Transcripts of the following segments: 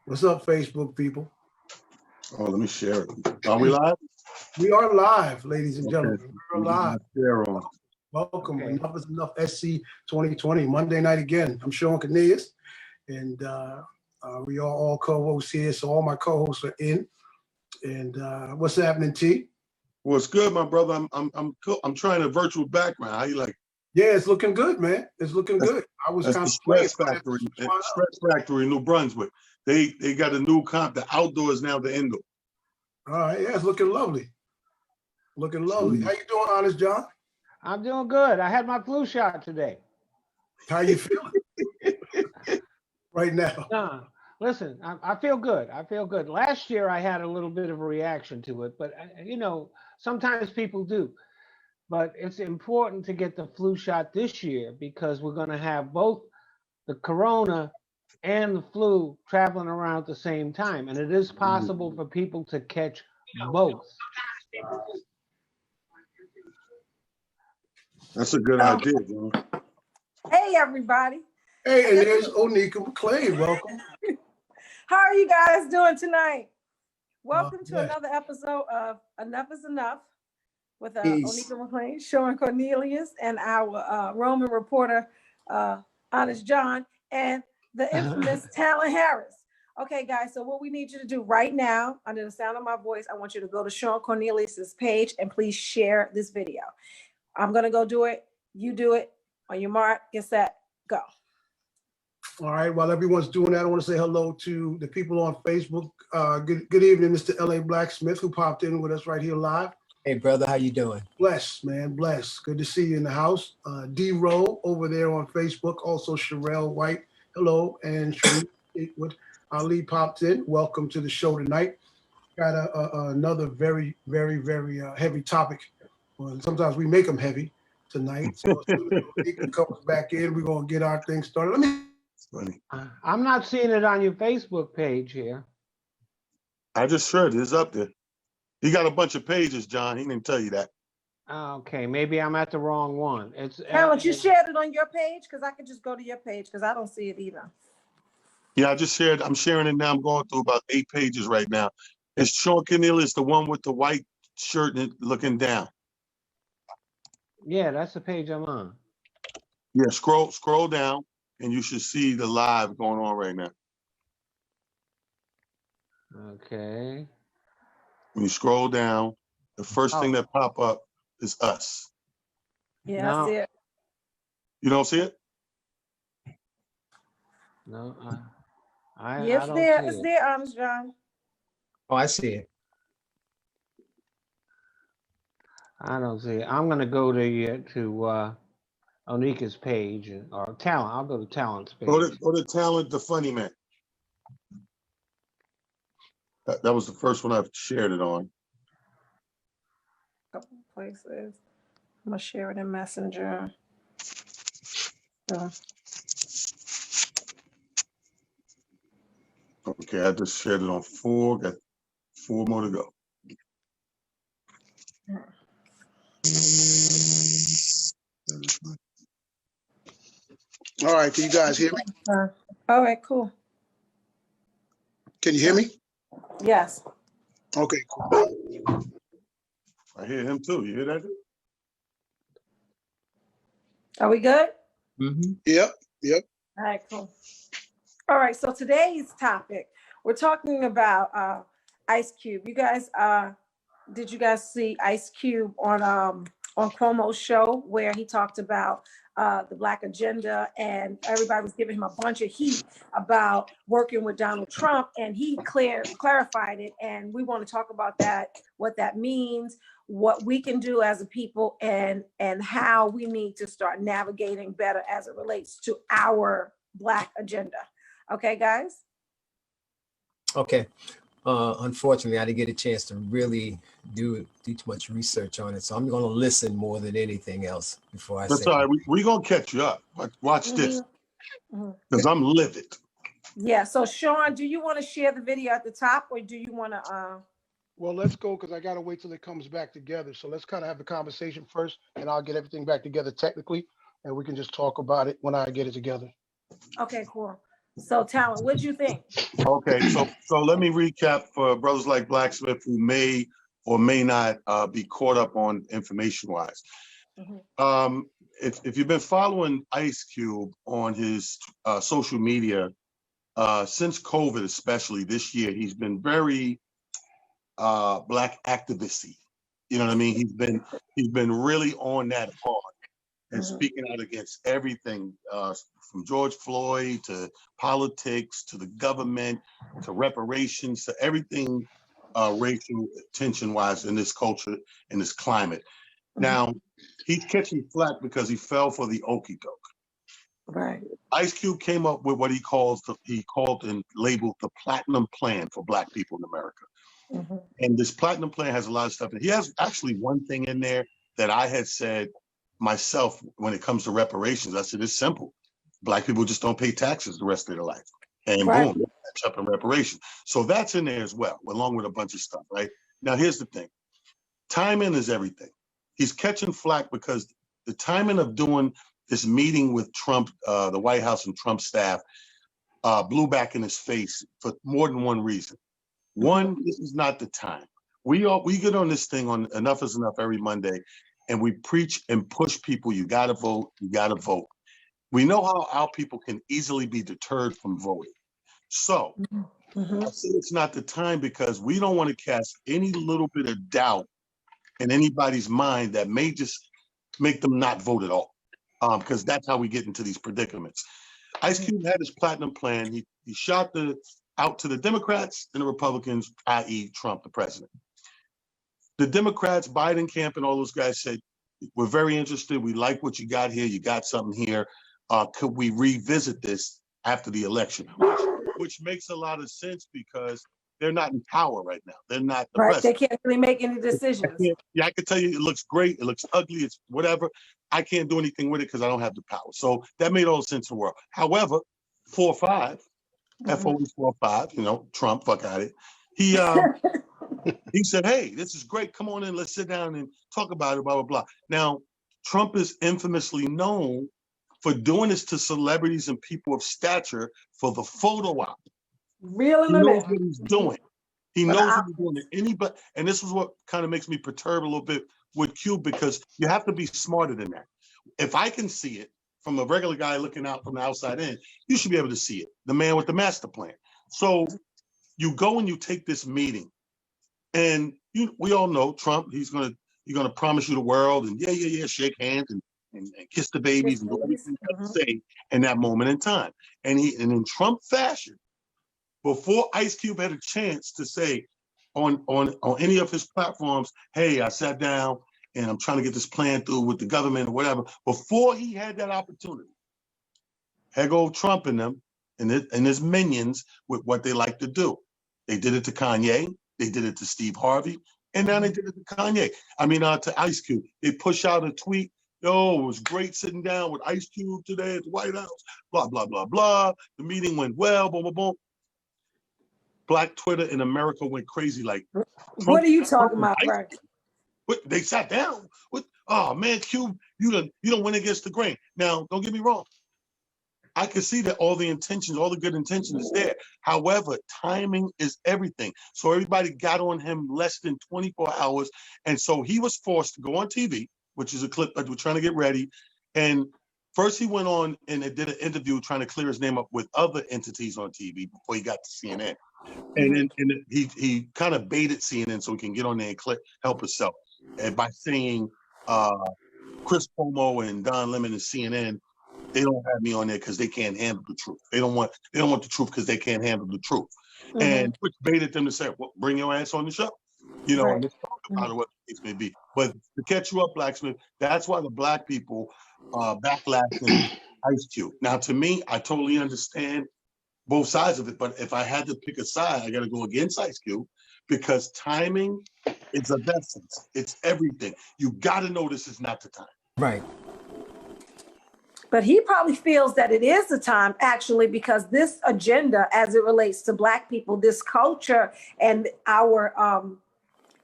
What's up, Facebook people? Oh, let me share it. Are we live? We are live, ladies and gentlemen. Okay. We're live. Share on. Welcome. Okay. Enough is enough. SC 2020 Monday night again. I'm Shawn Cornelius, and we are all co-hosts here. So all my co-hosts are in. And what's happening, T? Well, it's good, my brother. I'm trying a virtual background. How you like? Yeah, it's looking good, man. It's looking good. I was That's kind the of Stress Factory. Stress Factory, New Brunswick. They got a new comp. The outdoor is now the indoor. All right, yeah, it's looking lovely. Looking lovely. How you doing, Honest John? I'm doing good. I had my flu shot today. How you feeling right now? Nah, listen, I feel good. I feel good. Last year I had a little bit of a reaction to it, but sometimes people do. But it's important to get the flu shot this year because we're going to have both the corona and the flu traveling around at the same time. And it is possible for people to catch both. That's a good idea, John. Hey, everybody. Hey, and there's Onika McLean. Welcome. How are you guys doing tonight? Welcome to yeah. another episode of Enough is Enough with Peace. Onika McLean, Shawn Cornelius, and our Roman reporter, Honest John, and the infamous Talon Harris. Okay, guys, so what we need you to do right now, under the sound of my voice, I want you to go to Shawn Cornelius's page and please share this video. I'm going to go do it. You do it. On your mark, get set, go. All right, while everyone's doing that, I want to say hello to the people on Facebook. Good evening, Mr. L.A. Blacksmith, who popped in with us right here live. Hey, brother, how you doing? Bless, man, bless. Good to see you in the house. D-Roll over there on Facebook. Also, Sherelle White, hello. And with Ali popped in. Welcome to the show tonight. Got another very, very, very heavy topic. Well, sometimes we make them heavy tonight. So as soon as Onika comes back in, we're going to get our thing started. Funny. I'm not seeing it on your Facebook page here. I just shared it. It's up there. He got a bunch of pages, John. He didn't tell you that. Okay, maybe I'm at the wrong one. It's Talon, you shared it on your page? Because I could just go to your page because I don't see it either. Yeah, I just shared. I'm sharing it now. I'm going through about 8 pages right now. It's Shawn Cornelius, the one with the white shirt and looking down. Yeah, that's the page I'm on. Yeah, scroll down, and you should see the live going on right now. Okay. When you scroll down, the first thing that pop up is us. Yeah, No. I see it. You don't see it? No, I Yes, don't there. see It's it. there, Honest John. Oh, I see it. I don't see it. I'm going to go to Onika's page or Talent. I'll go to Talent's page. Go to Talent, the funny man. That was the first one I've shared it on. Couple places. I'm gonna share it in Messenger. So, Okay, I just shared it on 4. Got 4 more to go. All right, can you guys hear me? all right, cool. Can you hear me? Yes. Okay, cool. I hear him too. You hear that? Are we good? Mm-hmm. Yep. All right, cool. All right, so today's topic, we're talking about Ice Cube. You guys, did you guys see Ice Cube on Cuomo's show where he talked about the Black agenda and everybody was giving him a bunch of heat about working with Donald Trump, and he clarified it, and we want to talk about that, what that means, what we can do as a people, and how we need to start navigating better as it relates to our Black agenda. Okay, guys? Okay. Unfortunately, I didn't get a chance to really do too much research on it, so I'm going to listen more than anything else before I That's say. all right. We're going to catch you up. Watch this, because I'm livid. Yeah, so Shawn, do you want to share the video at the top, or do you want to Well, let's go because I got to wait till it comes back together. So let's kind of have the conversation first, and I'll get everything back together technically, and we can just talk about it when I get it together. okay, cool. So, Talent, what'd you think? Okay, so let me recap for brothers like Blacksmith who may or may not be caught up on information-wise. Mhm. If you've been following Ice Cube on his social media, since COVID, especially this year, he's been very Black activist-y. You know what I mean? He's been really on that hard and speaking out against everything, from George Floyd to politics to the government to reparations to everything racial tension-wise in this culture, in this climate. Now, he's catching flack because he fell for the okie doke. Right. Ice Cube came up with what he called and labeled the Platinum Plan for Black people in America. And this Platinum Plan has a lot of stuff. And he has actually one thing in there that I had said myself when it comes to reparations. I said, it's simple. Black people just don't pay taxes the rest of their life. And Right. boom, catch up in reparations. So that's in there as well, along with a bunch of stuff, right? Now, here's the thing. Timing is everything. He's catching flack because the timing of doing this meeting with Trump, the White House and Trump staff, blew back in his face for more than one reason. One, this is not the time. We get on this thing on Enough is Enough every Monday, and we preach and push people, you gotta vote, you gotta vote. We know how our people can easily be deterred from voting. So I say it's not the time because we don't want to cast any little bit of doubt in anybody's mind that may just make them not vote at all. Because that's how we get into these predicaments. Ice Cube had his Platinum Plan. He shot out to the Democrats and the Republicans, i.e. Trump, the president. The Democrats, Biden camp and all those guys said, we're very interested. We like what you got here. You got something here. Could we revisit this after the election? Which makes a lot of sense because they're not in power right now. They're not the president. They can't really make any decisions. I can tell you it looks great. It looks ugly. It's whatever. I can't do anything with it because I don't have the power. So that made all the sense in the world. However, 4-5, FOE 4-5, Trump, fuck out it. He said, hey, this is great. Come on in. Let's sit down and talk about it, blah, blah, blah. Now, Trump is infamously known for doing this to celebrities and people of stature for the photo op. He knows what he's doing. He knows what he's doing. Anybody, and this is what kind of makes me perturb a little bit with Cube because you have to be smarter than that. If I can see it from a regular guy looking out from the outside in, you should be able to see it. The man with the master plan. So you go and you take this meeting, and we all know Trump. He's gonna promise you the world, and yeah, shake hands and kiss the babies and do everything you have to say in that moment in time. And in Trump fashion, before Ice Cube had a chance to say on any of his platforms, hey, I sat down and I'm trying to get this plan through with the government or whatever, before he had that opportunity, here go Trump and them and his minions with what they like to do. They did it to Kanye, they did it to Steve Harvey, and now they did it to Kanye. To Ice Cube. They push out a tweet, yo, it was great sitting down with Ice Cube today at the White House, blah, blah, blah, blah. The meeting went well, boom, boom, boom. Black Twitter in America went crazy. Like, what are you talking about, right? They sat down. Oh man, Cube, you don't went against the grain. Now, don't get me wrong. I can see that all the good intention is there. However, timing is everything. So everybody got on him less than 24 hours. And so he was forced to go on TV, which is a clip that we're trying to get ready. And first he went on and did an interview trying to clear his name up with other entities on TV before he got to CNN. And then he kind of baited CNN so he can get on there and help himself. And by saying Chris Cuomo and Don Lemon and CNN, they don't have me on there because they can't handle the truth. They don't want the truth because they can't handle the truth. And which baited them to say, well, bring your ass on the show. And let's talk about what the case may be. But to catch you up, Blacksmith, that's why the Black people backlashing Ice Cube. Now, to me, I totally understand both sides of it, but if I had to pick a side, I got to go against Ice Cube because timing is of essence. It's everything. You got to know this is not the time. Right. But he probably feels that it is the time, actually, because this agenda, as it relates to Black people, this culture and our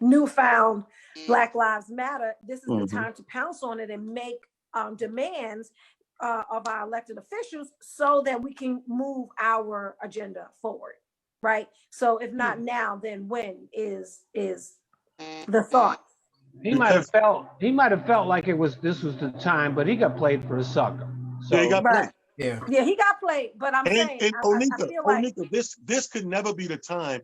newfound Black Lives Matter, this is the time to pounce on it and make demands of our elected officials so that we can move our agenda forward, right? So if not now, then when is the thought? He might have felt like this was the time, but he got played for a sucker. So Yeah, he got played. Yeah. Yeah, he got played, but I'm saying, And I feel like Onika, this could never be the time.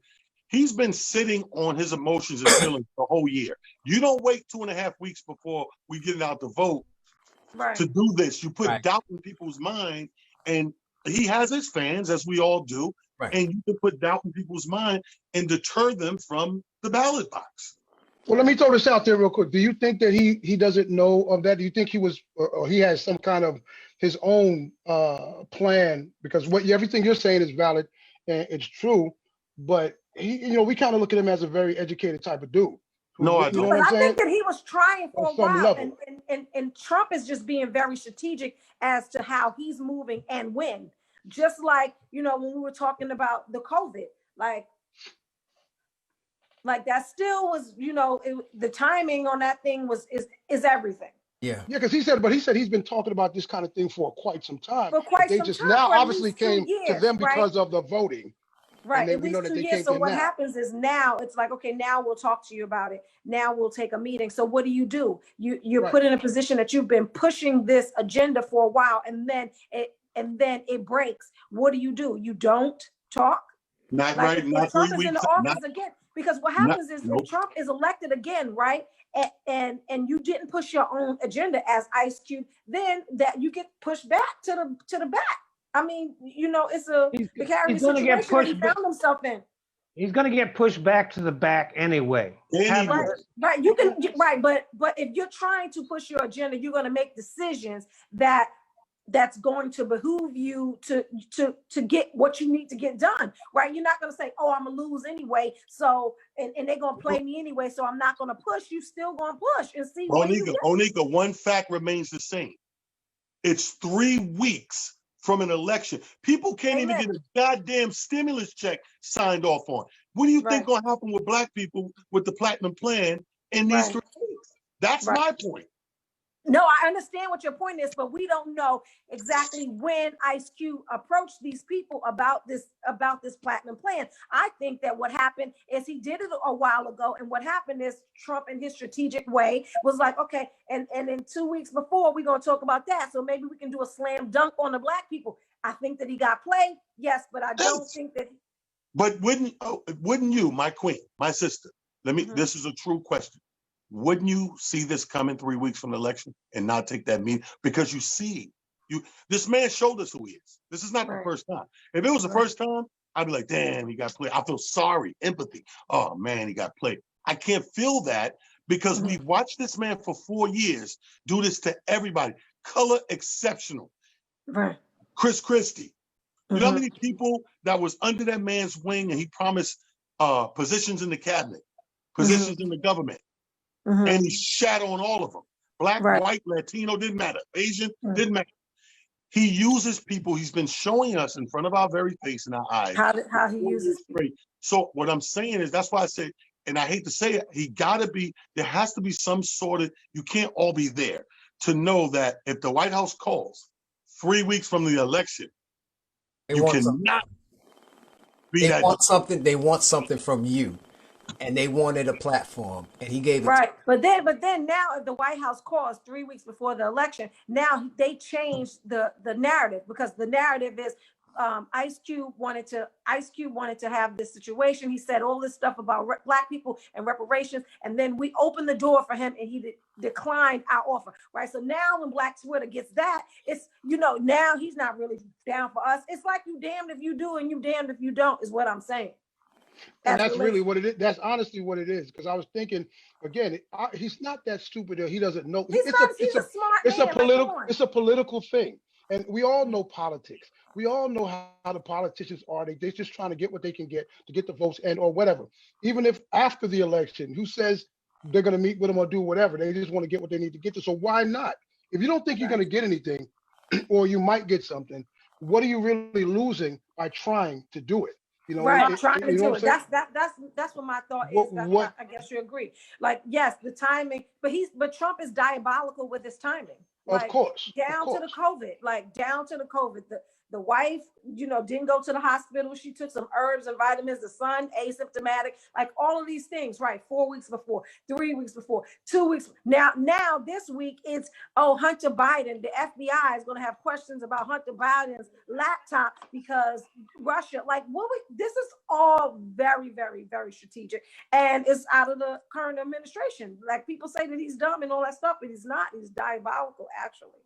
He's been sitting on his emotions and feelings the whole year. You don't wait 2.5 weeks before we get it out to vote to do this. You put doubt in people's mind, and he has his fans, as we all do, and you can put doubt in people's mind and deter them from the ballot box. Well, let me throw this out there real quick. Do you think that he doesn't know of that? Do you think he was, or he has some kind of his own plan? Because everything you're saying is valid and it's true, but we kind of look at him as a very educated type of dude. No, I don't. But I think that he was trying for a while, level. and Trump is just being very strategic as to how he's moving and when. Just like, when we were talking about the COVID, like that still was, the timing on that thing is everything. Yeah. Yeah, because he said he's been talking about this kind of thing for quite some time. For quite some time. They just now obviously came to them because right? of the voting. Right, at least 2 years. So what happens is now it's like, okay, now we'll talk to you about it. Now we'll take a meeting. So what do? You're put in a position that you've been pushing this agenda for a while, and then it breaks. What do? You don't talk. Not right. Not Trump 3 is in weeks. the office again. Because what happens is if Trump is elected again, right? And you didn't push your own agenda as Ice Cube, then that you get pushed back to the back. I mean, it's a precarious situation that he found himself in. He's going to get pushed back to the back anyway. Right. You can but if you're trying to push your agenda, you're going to make decisions that's going to behoove you to get what you need to get done, right? You're not going to say, oh, I'm gonna lose anyway, so and they're gonna play me anyway, so I'm not gonna push. You still gonna push and see. Onika, one fact remains the same. It's 3 weeks from an election. People can't even get a goddamn stimulus check signed off on. What do you think gonna happen with Black people with the platinum plan in these 3 weeks? That's my point. No, I understand what your point is, but we don't know exactly when Ice Cube approached these people about this platinum plan. I think that what happened is he did it a while ago, and what happened is Trump, in his strategic way, was like, okay, and in 2 weeks before we're gonna talk about that, so maybe we can do a slam dunk on the Black people. I think that he got played, yes, but I don't think that. But wouldn't you, my queen, my sister? This is a true question. Wouldn't you see this coming 3 weeks from the election and not take that meeting? Because this man showed us who he is. This is not the first time. If it was the first time, I'd be like, damn, he got played. I feel sorry, empathy. Oh man, he got played. I can't feel that because we've watched this man for 4 years do this to everybody. Color exceptional. Right. Chris Christie. You know how many people that was under that man's wing and he promised positions in the cabinet, positions in the government. And he shat on all of them. Black, white, Latino, didn't matter. Asian, didn't matter. He uses people. He's been showing us in front of our very face and our eyes. How he uses people. So what I'm saying is, that's why I say, and I hate to say it, there has to be some sort of, you can't all be there to know that if the White House calls 3 weeks from the election, you cannot be that. They want something from you. And they wanted a platform, and he gave it. But then now, if the White House calls 3 weeks before the election, now they changed the narrative, because the narrative is Ice Cube wanted to have this situation. He said all this stuff about Black people and reparations, and then we opened the door for him, and he declined our offer. Right. So now when Black Twitter gets that, it's now he's not really down for us. It's like you damned if you do and you damned if you don't, is what I'm saying. And that's really what it is. That's honestly what it is. Because I was thinking, again, he's not that stupid. He doesn't know. He's a smart man. It's a political thing. And we all know politics. We all know how the politicians are. They're just trying to get what they can get to get the votes or whatever. Even if after the election, who says they're going to meet with them or do whatever, they just want to get what they need to get to. So why not? If you don't think you're going to get anything, or you might get something, what are you really losing by trying to do it? You know, Right, trying to you know do what it. I'm saying? That's what my thought is. What I guess you agree. Like, yes, the timing, but Trump is diabolical with his timing. of Like course, of down to the course. COVID, like down to the COVID. The wife, didn't go to the hospital. She took some herbs and vitamins. The son, asymptomatic. Like all of these things, right? 4 weeks before, 3 weeks before, 2 weeks. Now this week it's Hunter Biden. The FBI is going to have questions about Hunter Biden's laptop because Russia. Like this is all very, very, very strategic, and it's out of the current administration. Like people say that he's dumb and all that stuff, but he's not. He's diabolical, actually.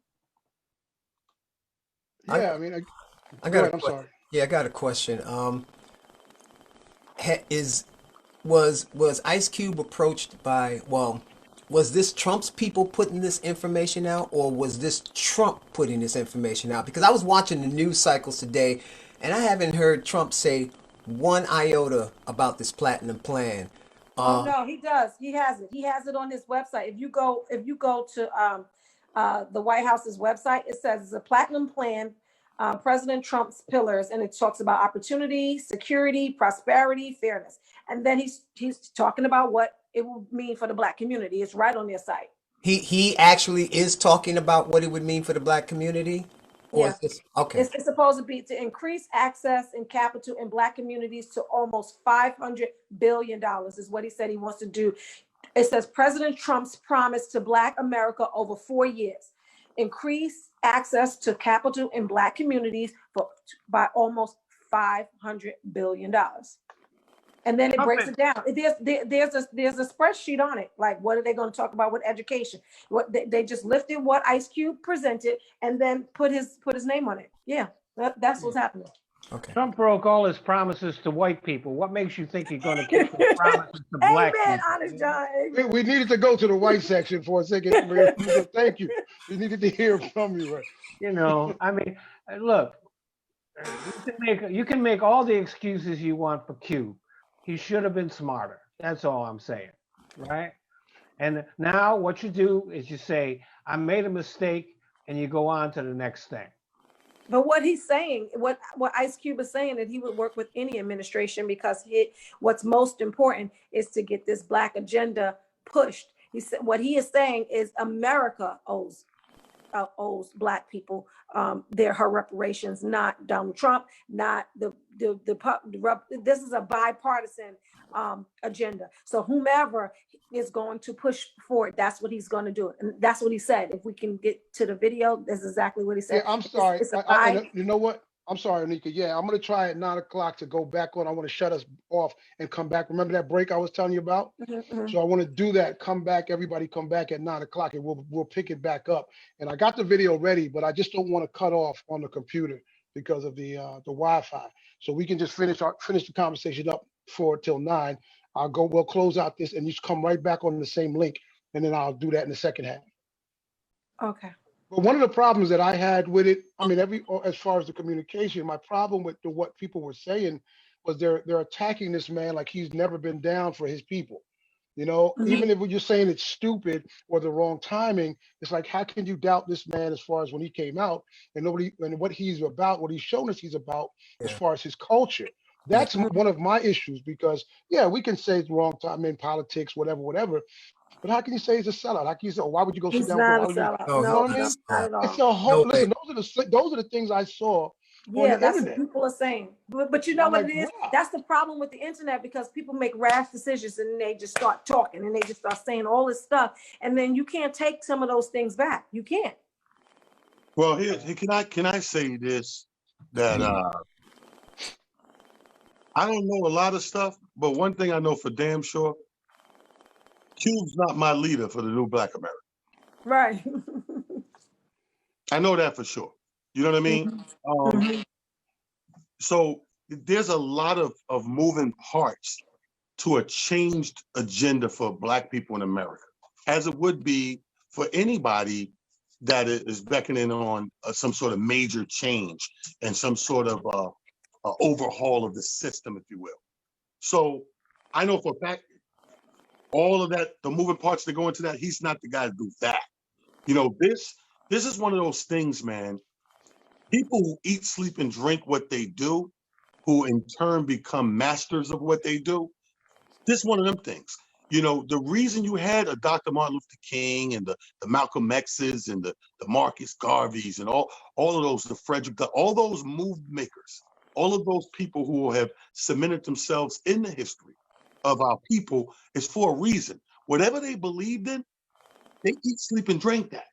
Yeah, I mean, I go got ahead, I'm sorry. Yeah, I got a question. Was Ice Cube approached by, was this Trump's people putting this information out, or was this Trump putting this information out? Because I was watching the news cycles today, and I haven't heard Trump say one iota about this platinum plan. Oh no, he does. He has it. He has it on his website. If you go to the White House's website, it says it's a platinum plan, President Trump's pillars, and it talks about opportunity, security, prosperity, fairness. And then he's talking about what it will mean for the Black community. It's right on their site. He actually is talking about what it would mean for the Black community? Or Yeah. Okay. It's supposed to be to increase access and capital in Black communities to almost $500 billion is what he said he wants to do. It says President Trump's promise to Black America over 4 years, increase access to capital in Black communities by almost $500 billion. And then it breaks it down. There's a spreadsheet on it. Like, what are they going to talk about with education? What they just lifted what Ice Cube presented and then put his name on it. Yeah, that's what's happening. Okay. Trump broke all his promises to white people. What makes you think he's going to keep his promises to black Amen, people? Honest John. Amen. We needed to go to the white section for a second. Thank you. We needed to hear from you, right? I mean, look, you can make all the excuses you want for Q. He should have been smarter. That's all I'm saying, right? And now what you do is you say, I made a mistake, and you go on to the next thing. But what he's saying, what Ice Cube is saying, that he would work with any administration because what's most important is to get this Black agenda pushed. He said what he is saying is America owes Black people her reparations, not Donald Trump, not this is a bipartisan agenda. So whomever is going to push for it, that's what he's going to do. And that's what he said. If we can get to the video, that's exactly what he said. Yeah, I'm sorry. It's you know what? I'm sorry, Onika. Yeah, I'm going to try at 9 o'clock to go back on. I want to shut us off and come back. Remember that break I was telling you about? Mm-hmm. So I want to do that. Come back. Everybody come back at 9 o'clock and we'll pick it back up. And I got the video ready, but I just don't want to cut off on the computer because of the Wi-Fi. So we can just finish the conversation up till 9. We'll close out this and you come right back on the same link. And then I'll do that in the second half. Okay. But one of the problems that I had with it, I mean, as far as the communication, my problem with what people were saying was they're attacking this man like he's never been down for his people. Mm-hmm. Even if you're saying it's stupid or the wrong timing, it's like, how can you doubt this man as far as when he came out and what he's about, what he's shown us he's about as far as his culture. That's one of my issues because, yeah, we can say it's the wrong time in politics, whatever. But how can you say he's a sellout? How can you say, why would you go sit down? Not a sellout. You know what I mean? Not at all. It's a whole, listen, those are the things I saw. Yeah, that's what people are saying. But you know what it is? Wow. That's the problem with the internet because people make rash decisions and they just start talking and they just start saying all this stuff. And then you can't take some of those things back. You can't. Well, can I say this, that I don't know a lot of stuff, but one thing I know for damn sure, Cube's not my leader for the new Black America. Right. I know that for sure. You know what I mean? Mm-hmm. So there's a lot of moving parts to a changed agenda for Black people in America, as it would be for anybody that is beckoning on some sort of major change and some sort of overhaul of the system, if you will. So I know for a fact, all of that, the moving parts that go into that, he's not the guy to do that. This is one of those things, man. People who eat, sleep, and drink what they do, who in turn become masters of what they do. This is one of them things. You know, the reason you had a Dr. Martin Luther King and the Malcolm X's and the Marcus Garveys and all of those, the Frederick, all those move makers, all of those people who have cemented themselves in the history of our people is for a reason. Whatever they believed in, they eat, sleep, and drink that.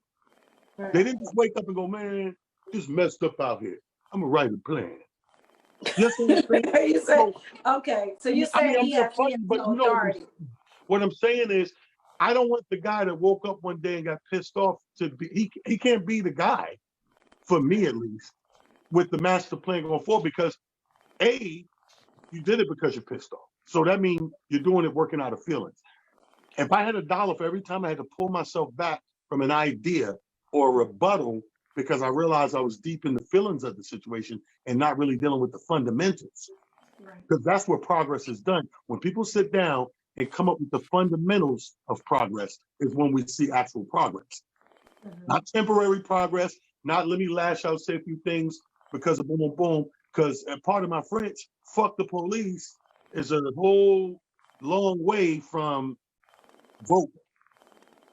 Right. They didn't just wake up and go, man, just messed up out here. I'm gonna write a plan. Yes, You said, okay, so you're saying I'm he just has funny, but no you know authority. what I'm saying is, I don't want the guy that woke up one day and got pissed off to be. He can't be the guy, for me at least, with the master plan going forward, because A, you did it because you're pissed off. So that means you're doing it working out of feelings. If I had $1 for every time I had to pull myself back from an idea or a rebuttal because I realized I was deep in the feelings of the situation and not really dealing with the fundamentals, because that's where progress is done. When people sit down and come up with the fundamentals of progress is when we see actual progress. Not temporary progress, not let me lash out, say a few things because of boom, boom, boom. Because part of my French, fuck the police is a whole long way from vote.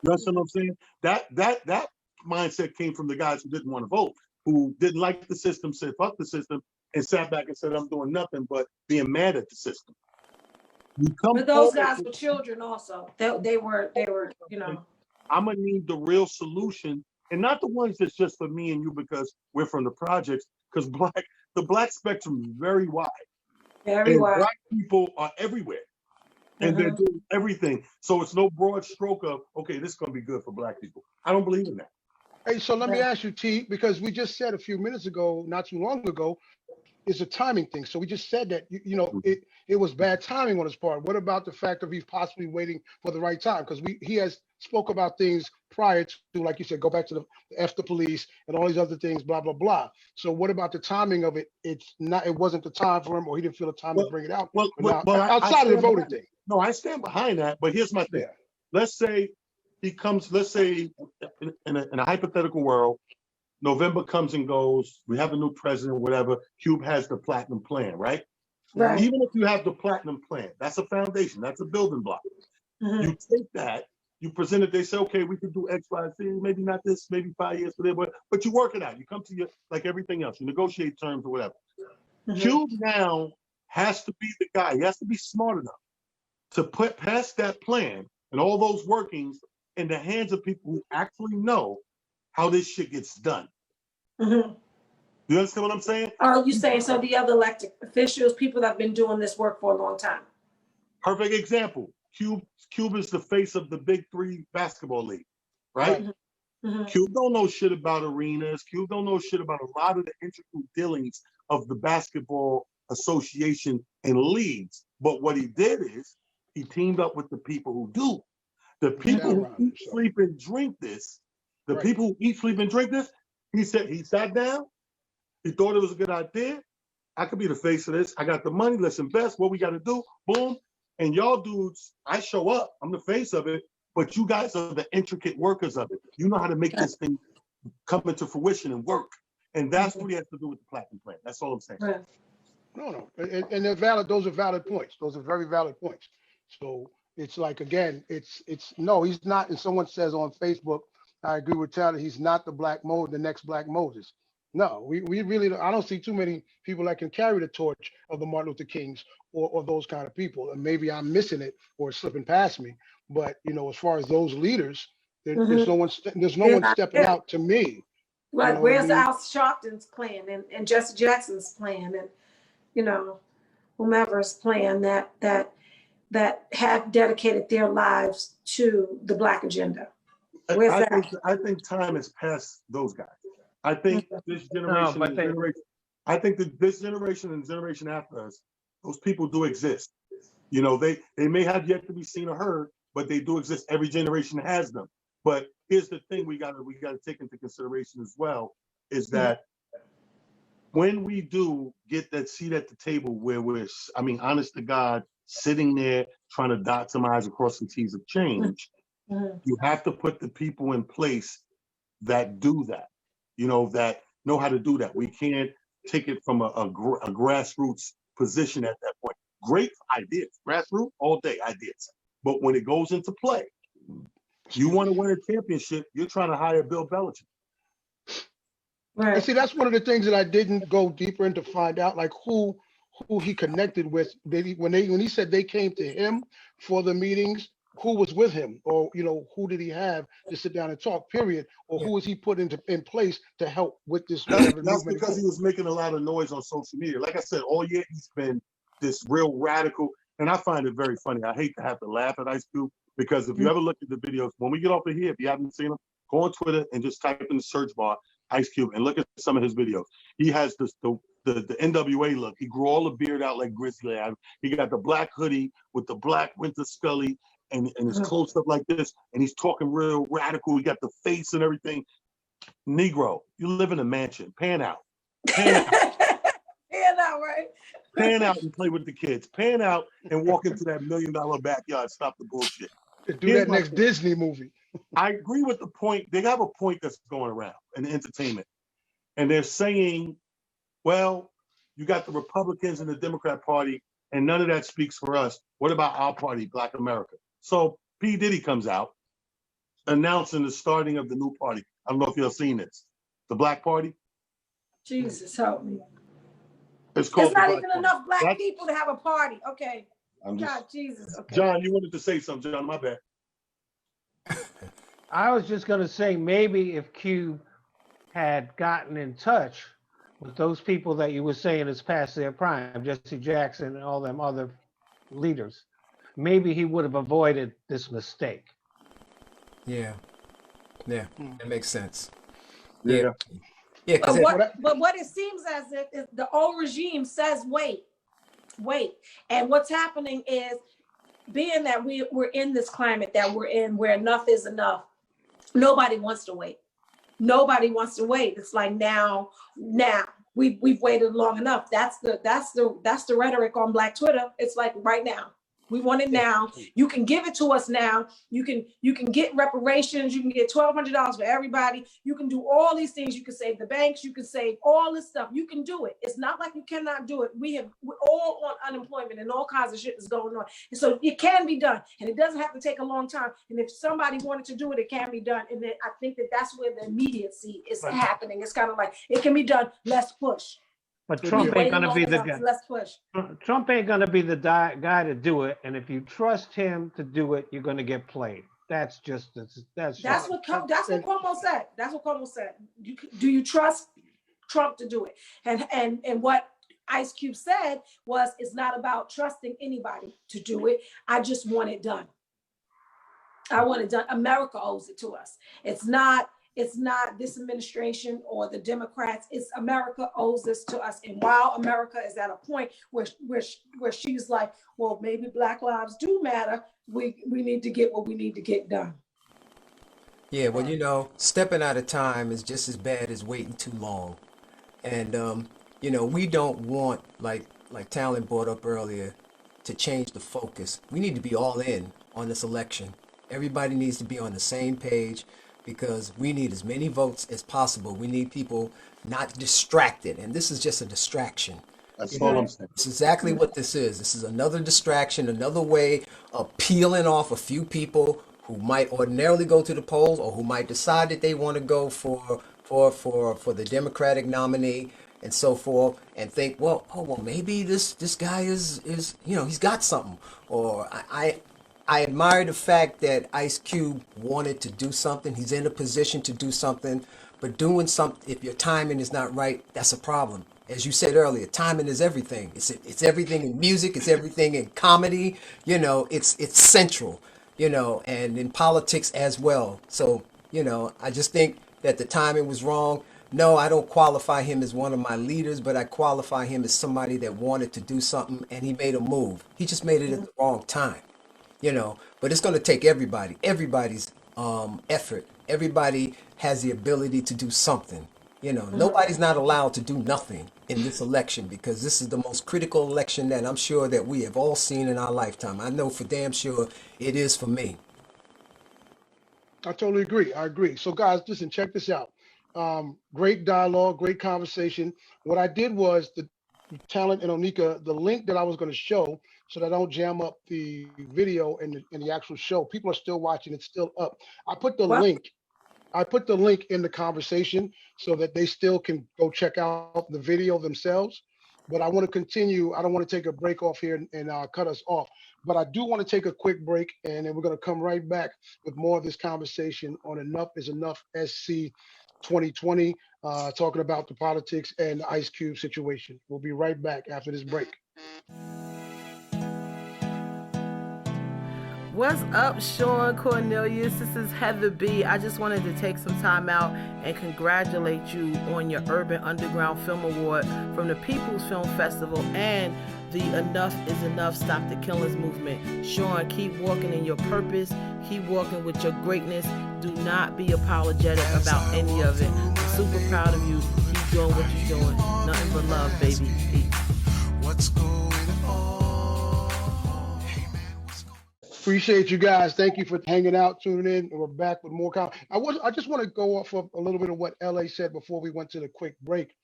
You understand what I'm saying? That mindset came from the guys who didn't want to vote, who didn't like the system, said fuck the system, and sat back and said, I'm doing nothing but being mad at the system. But those guys were children also. They were, you know. I'm gonna need the real solution, and not the ones that's just for me and you because we're from the projects, because the black spectrum is very wide. Very wide. Black people are everywhere. And they're doing everything. So it's no broad stroke of, okay, this is gonna be good for black people. I don't believe in that. Hey, so let me ask you, T, because we just said a few minutes ago, not too long ago, it's a timing thing. So we just said that, it was bad timing on his part. What about the fact of he's possibly waiting for the right time? Because he has spoke about things prior to, like you said, go back to the F the police and all these other things, blah, blah, blah. So what about the timing of it? It wasn't the time for him, or he didn't feel the time to bring it out. Outside of the voting thing. No, I stand behind that, but here's my thing. Yeah. Let's say he comes, let's say in a hypothetical world, November comes and goes, we have a new president, whatever, Cube has the platinum plan, right? Right. Even if you have the platinum plan, that's a foundation, that's a building block. You take that, you present it, they say, okay, we can do X, Y, Z, maybe not this, maybe 5 years for there, but you work it out. You come to your, like everything else, you negotiate terms or whatever. Cube now has to be the guy, he has to be smart enough to put past that plan and all those workings in the hands of people who actually know how this shit gets done. You understand what I'm saying? Oh, you saying so the other elected officials, people that have been doing this work for a long time. Perfect example. Cube is the face of the Big Three basketball league, right? Cube don't know shit about arenas. Cube don't know shit about a lot of the intricate dealings of the basketball association and leagues. But what he did is he teamed up with the people who do. The people who eat, sleep, and drink this, people who eat, sleep, and drink this, he said, he sat down, he thought it was a good idea. I could be the face of this. I got the money, let's invest. What we got to do, boom. And y'all dudes, I show up, I'm the face of it, but you guys are the intricate workers of it. You know how to make this thing come into fruition and work. And that's what he has to do with the platinum plan. That's all I'm saying. Right. No. And they're valid. Those are valid points. Those are very valid points. So it's like, again, it's no, he's not. And someone says on Facebook, I agree with Tyler, he's not the next Black Moses. No, we really, I don't see too many people that can carry the torch of the Martin Luther Kings or those kind of people. And maybe I'm missing it or slipping past me. But, as far as those leaders, there's no one stepping out to me. Right. Where's Al Sharpton's plan and Jesse Jackson's plan and, whomever's plan that have dedicated their lives to the Black agenda? Where's that? I think time has passed those guys. I think this generation, I think that this generation and the generation after us, those people do exist. They may have yet to be seen or heard, but they do exist. Every generation has them. But here's the thing we gotta take into consideration as well, is that when we do get that seat at the table where we're, honest to God, sitting there trying to dot some I's across some T's of change, you have to put the people in place that do that, that know how to do that. We can't take it from a grassroots position at that point. Great ideas, grassroots, all day ideas. But when it goes into play, you want to win a championship, you're trying to hire Bill Belichick. And Right. see, that's one of the things that I didn't go deeper into find out, like who he connected with. When he said they came to him for the meetings, who was with him, or who did he have to sit down and talk? Period. Or who was he put in place to help with this whatever That's movement? because he was making a lot of noise on social media. Like I said, all year he's been this real radical, and I find it very funny. I hate to have to laugh at Ice Cube because if you ever look at the videos, when we get off of here, if you haven't seen them, go on Twitter and just type in the search bar Ice Cube and look at some of his videos. He has the NWA look. He grew all the beard out like Grizzly Adams. He got the black hoodie with the black Winter Scully and his close up like this, and he's talking real radical. He got the face and everything. Negro, you live in a mansion. Pan out. Pan out. Pan out, right? Pan out and play with the kids. Pan out and walk into that $1 million backyard. Stop the bullshit. Do that next Disney movie. I agree with the point. They have a point that's going around in entertainment. And they're saying, well, you got the Republicans and the Democrat Party, and none of that speaks for us. What about our party, Black America? So P. Diddy comes out announcing the starting of the new party. I don't know if you've seen this. The Black Party. Jesus help me. It's called. It's not even enough black people to have a party. Okay. God, Jesus. Okay. John, you wanted to say something, John. My bad. I was just going to say maybe if Cube had gotten in touch with those people that you were saying is past their prime, Jesse Jackson and all them other leaders, maybe he would have avoided this mistake. Yeah, that makes sense. Yeah. Yeah, But what it seems as if is the old regime says, wait. And what's happening is, being that we're in this climate that we're in where enough is enough, nobody wants to wait. Nobody wants to wait. It's like now we've waited long enough. That's the rhetoric on Black Twitter. It's like right now. We want it now. You can give it to us now. You can get reparations. You can get $1,200 for everybody. You can do all these things. You can save the banks. You can save all this stuff. You can do it. It's not like you cannot do it. We're all on unemployment and all kinds of shit is going on. And so it can be done, and it doesn't have to take a long time. And if somebody wanted to do it, it can be done. And then I think that's where the immediacy is happening. It's kind of like it can be done. Let's push. But Trump ain't gonna be the guy. Let's push. Trump ain't gonna be the guy to do it. And if you trust him to do it, you're gonna get played. That's what Cuomo said. That's what Cuomo said. Do you trust Trump to do it? And what Ice Cube said was, it's not about trusting anybody to do it. I just want it done. I want it done. America owes it to us. It's not this administration or the Democrats. It's America owes this to us. And while America is at a point where she's like, well, maybe Black lives do matter, we need to get what we need to get done. Yeah, well, stepping out of time is just as bad as waiting too long. And, we don't want, like Talon brought up earlier, to change the focus. We need to be all in on this election. Everybody needs to be on the same page, because we need as many votes as possible. We need people not distracted. And this is just a distraction. That's all I'm saying. It's exactly what this is. This is another distraction, another way of peeling off a few people who might ordinarily go to the polls, or who might decide that they want to go for the Democratic nominee and so forth, and think, well, maybe this guy is he's got something. Or I admire the fact that Ice Cube wanted to do something. He's in a position to do something, but doing something, if your timing is not right, that's a problem. As you said earlier, timing is everything. It's everything in music. It's everything in comedy. It's central, and in politics as well. So, I just think that the timing was wrong. No, I don't qualify him as one of my leaders, but I qualify him as somebody that wanted to do something, and he made a move. He just made it at the wrong time. But it's going to take everybody's effort. Everybody has the ability to do something. Nobody's not allowed to do nothing in this election, because this is the most critical election that I'm sure that we have all seen in our lifetime. I know for damn sure it is for me. I totally agree. I agree. So guys, listen, check this out. Great dialogue, great conversation. What I did was Talent and Onika, the link that I was going to show, so that I don't jam up the video and the actual show. People are still watching; it's still up. I put the Well, link. I put the link in the conversation so that they still can go check out the video themselves. But I want to continue. I don't want to take a break off here and cut us off. But I do want to take a quick break, and then we're going to come right back with more of this conversation on Enough is Enough SC 2020, talking about the politics and the Ice Cube situation. We'll be right back after this break. What's up, Shawn, Cornelius? This is Heather B. I just wanted to take some time out and congratulate you on your Urban Underground Film Award from the People's Film Festival and the Enough is Enough Stop the Killings movement. Shawn, keep walking in your purpose. Keep walking with your greatness. Do not be apologetic about any of it. I'm super proud of you. Keep doing what you're doing. Nothing but love, baby. Peace. What's going on? Appreciate you guys. Thank you for hanging out, tuning in, and we're back with more comments. I just want to go off of a little bit of what LA said before we went to the quick break.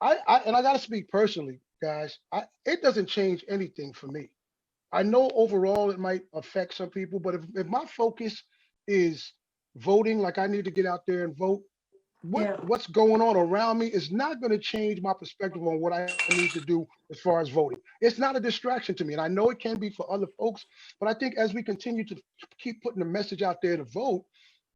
I got to speak personally, guys. It doesn't change anything for me. I know overall it might affect some people, but if my focus is voting, like I need to get out there and vote, what's going on around me is not going to change my perspective on what I need to do as far as voting. It's not a distraction to me, and I know it can be for other folks, but I think as we continue to keep putting the message out there to vote,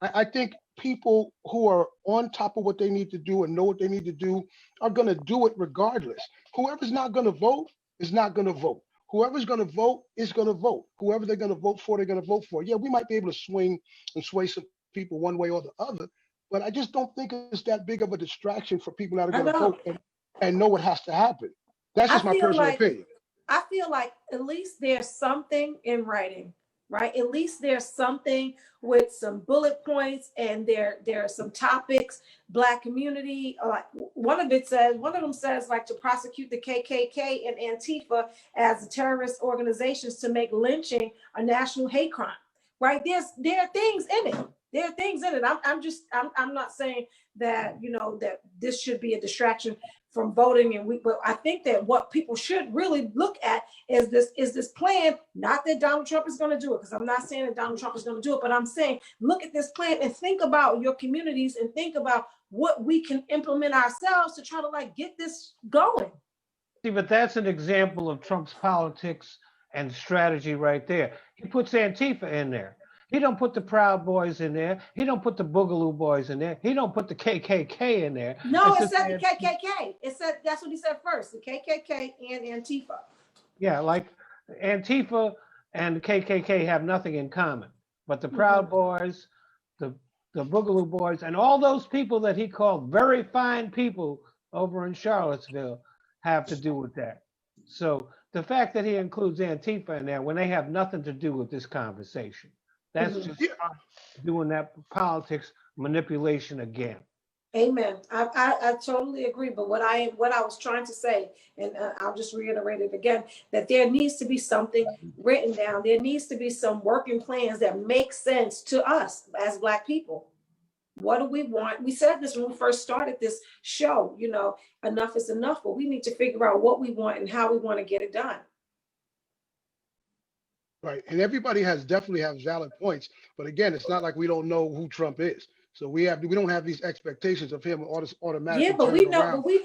I think people who are on top of what they need to do and know what they need to do are going to do it regardless. Whoever's not going to vote is not going to vote. Whoever's going to vote is going to vote. Whoever they're going to vote for, they're going to vote for. Yeah, we might be able to swing and sway some people one way or the other, but I just don't think it's that big of a distraction for people that are going to vote and know what has to happen. That's just my personal opinion. I feel like at least there's something in writing, right? At least there's something with some bullet points, and there are some topics. Black community, like one of them says, like, to prosecute the KKK and Antifa as terrorist organizations to make lynching a national hate crime, right? There are things in it. There are things in it. I'm not saying that, that this should be a distraction from voting, but I think that what people should really look at is this plan. Not that Donald Trump is going to do it, because I'm not saying that Donald Trump is going to do it, but I'm saying look at this plan and think about your communities and think about what we can implement ourselves to try to get this going. See, but that's an example of Trump's politics and strategy right there. He puts Antifa in there. He don't put the Proud Boys in there. He don't put the Boogaloo Boys in there. He don't put the KKK in there. No, it said the KKK. It said, that's what he said first, the KKK and Antifa. Yeah, like Antifa and the KKK have nothing in common, but the Proud Boys, the Boogaloo Boys, and all those people that he called very fine people over in Charlottesville have to do with that. So the fact that he includes Antifa in there when they have nothing to do with this conversation, that's just doing that politics manipulation again. Amen. I totally agree. But what I was trying to say, and I'll just reiterate it again, that there needs to be something written down. There needs to be some working plans that make sense to us as Black people. What do we want? We said this when we first started this show, enough is enough, but we need to figure out what we want and how we want to get it done. Right. And everybody definitely has valid points. But again, it's not like we don't know who Trump is. So we don't have these expectations of him automatically. Yeah, but we know who